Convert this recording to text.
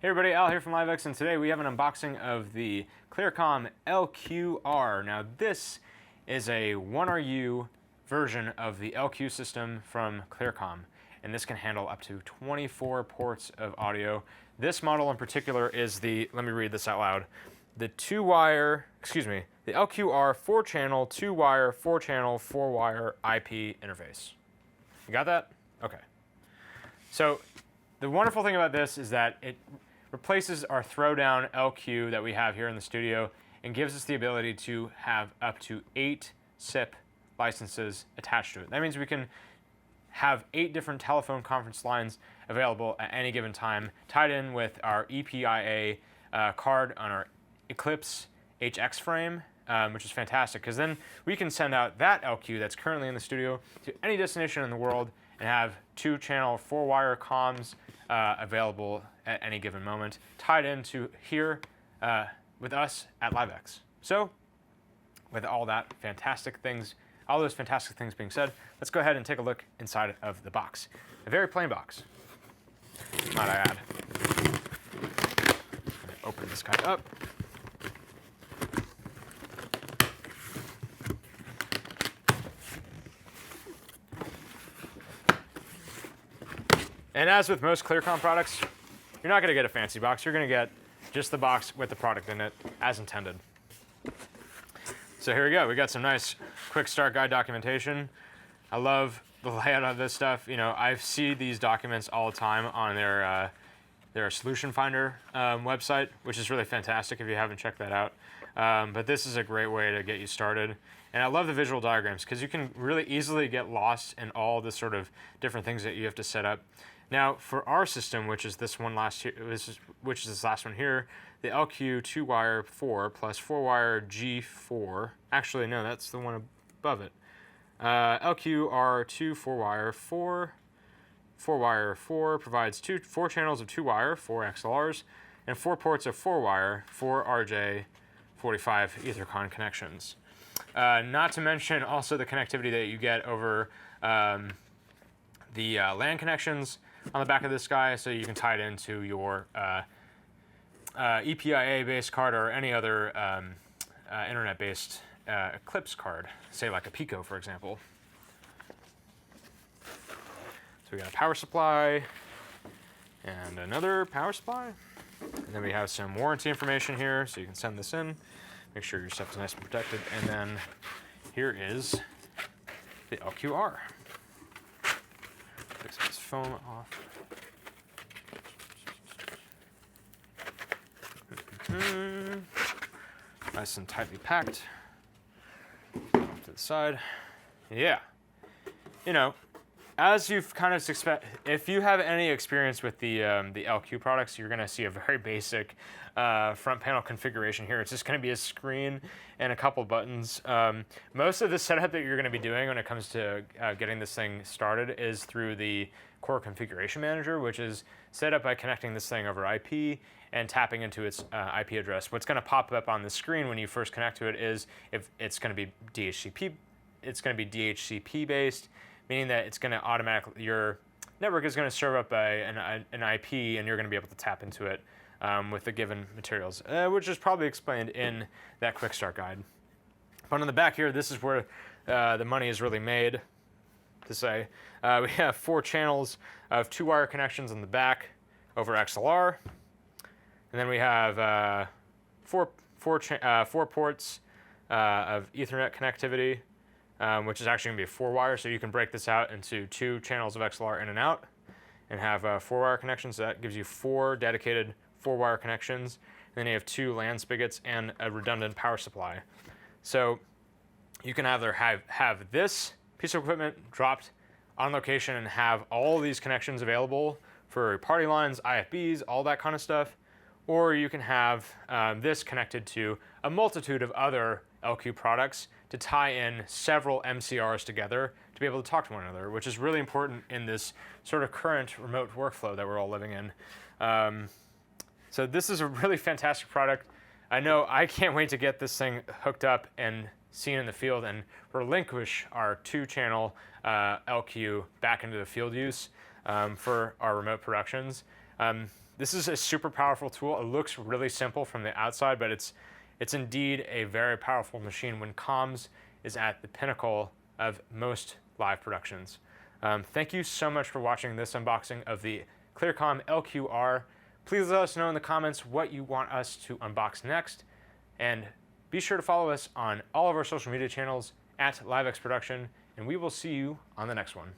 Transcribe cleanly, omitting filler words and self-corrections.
Hey everybody, Al here from LiveX, and today we have an unboxing of the Clearcom LQ-R. Now this is a 1RU version of the LQ system from Clearcom, and this can handle up to 24 ports of audio. This model in particular is the, let me read this out loud, the the LQ-R 4-channel, 2-wire, 4-channel, 4-wire IP interface. You got that? Okay. So the wonderful thing about this is that it replaces our throwdown LQ that we have here in the studio and gives us the ability to have up to 8 SIP licenses attached to it. That means we can have 8 different telephone conference lines available at any given time, tied in with our E-IPA card on our Eclipse-HX frame, which is fantastic, because then we can send out that LQ that's currently in the studio to any destination in the world and have 2-channel 4-wire comms available at any given moment, tied into here with us at LiveX. So, with all those fantastic things being said, let's go ahead and take a look inside of the box. A very plain box, might I add. Open this guy up. And as with most Clearcom products, you're not going to get a fancy box. You're going to get just the box with the product in it as intended. So here we go. We got some nice quick start guide documentation. I love the layout of this stuff. You know, I see these documents all the time on their Solution Finder website, which is really fantastic if you haven't checked that out. But this is a great way to get you started. And I love the visual diagrams because you can really easily get lost in all the sort of different things that you have to set up. Now, for our system, which is this one which is this last one here, the LQ 2-wire 4 plus 4-wire G4. Actually, no, that's the one above it. LQ-R2 4-wire 4-wire 4 provides 4 channels of 2-wire, 4 XLRs, and 4 ports of 4-wire, 4 RJ45 Ethercon connections. Not to mention also the connectivity that you get over the LAN connections on the back of this guy, so you can tie it into your EPIA-based card or any other internet-based Eclipse card, say like a Pico, for example. So we got a power supply and another power supply, and then we have some warranty information here, so you can send this in. Make sure your stuff is nice and protected, and then here is the LQ-R. Take some of this foam off. Nice and tightly packed. Off to the side. Yeah. You know, as you've kind of if you have any experience with the LQ products, you're going to see a very basic front panel configuration here. It's just going to be a screen and a couple buttons. Most of the setup that you're going to be doing when it comes to getting this thing started is through the core configuration manager, which is set up by connecting this thing over IP and tapping into its IP address. What's going to pop up on the screen when you first connect to it is if it's going to be DHCP. It's going to be DHCP based, meaning that it's going to automatically, your network is going to serve up an IP, and you're going to be able to tap into it with the given materials, which is probably explained in that quick start guide. But on the back here, this is where the money is really made, to say. We have 4 channels of 2-wire connections on the back over XLR, and then we have 4 ports of Ethernet connectivity, which is actually going to be a 4-wire, so you can break this out into 2 channels of XLR in and out and have 4-wire connections. So that gives you 4 dedicated 4-wire connections. And then you have 2 LAN spigots and a redundant power supply. So you can either have this piece of equipment dropped on location and have all these connections available for party lines, IFBs, all that kind of stuff, or you can have this connected to a multitude of other LQ products to tie in several MCRs together to be able to talk to one another, which is really important in this sort of current remote workflow that we're all living in. So this is a really fantastic product. I know I can't wait to get this thing hooked up and seen in the field and relinquish our 2-channel LQ back into the field use for our remote productions. This is a super powerful tool. It looks really simple from the outside, but it's indeed a very powerful machine when comms is at the pinnacle of most live productions. Thank you so much for watching this unboxing of the Clearcom LQ-R. Please let us know in the comments what you want us to unbox next, and be sure to follow us on all of our social media channels at LiveX Production, and we will see you on the next one.